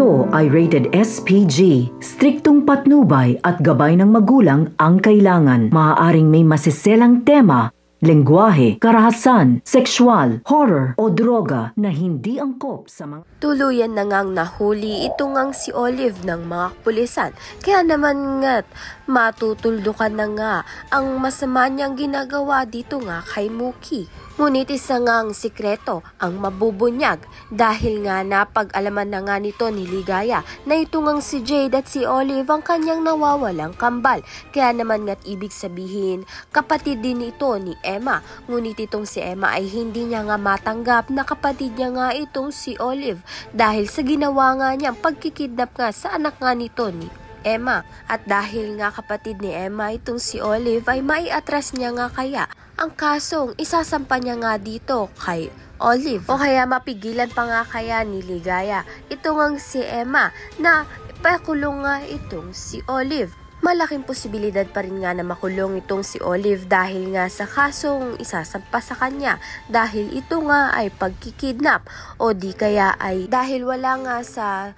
Ito ay rated SPG. Striktong patnubay at gabay ng magulang ang kailangan. Maaaring may masiselang tema, lengguwahe, karahasan, sexual, horror o droga na hindi angkop sa mga... Tuluyan na ngang nahuli ito ngang si Olive ng mga pulisan. Kaya naman nga't matutuldukan na nga ang masama niyang ginagawa dito nga kay Mookie. Ngunit isa ngang sikreto ang mabubunyag dahil nga napag-alaman na nga nito ni Ligaya na ito ngang si Jade at si Olive ang kanyang nawawalang kambal. Kaya naman nga't ibig sabihin kapatid din ito ni Emma. Ngunit itong si Emma ay hindi niya nga matanggap na kapatid niya nga itong si Olive dahil sa ginawa nga niyang pagkikidnap nga sa anak nga nito ni Emma. At dahil nga kapatid ni Emma itong si Olive ay maiatras niya nga kaya ang kasong isasampa niya nga dito kay Olive o kaya mapigilan pa nga kaya ni Ligaya ito ngang si Emma na ipakulong nga itong si Olive. Malaking posibilidad pa rin nga na makulong itong si Olive dahil nga sa kasong isasampa sa kanya dahil ito nga ay pagkikidnap o di kaya ay dahil wala nga sa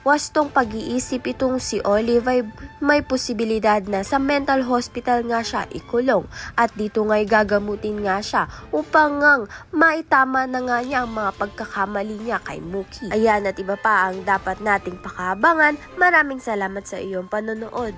wastong pag-iisip itong si Olive ay may posibilidad na sa mental hospital nga siya ikulong at dito nga'y gagamutin nga siya upang ngang maitama na nga niya ang mga pagkakamali niya kay Mookie. Ayan at iba pa ang dapat nating pakabangan. Maraming salamat sa iyong panonood.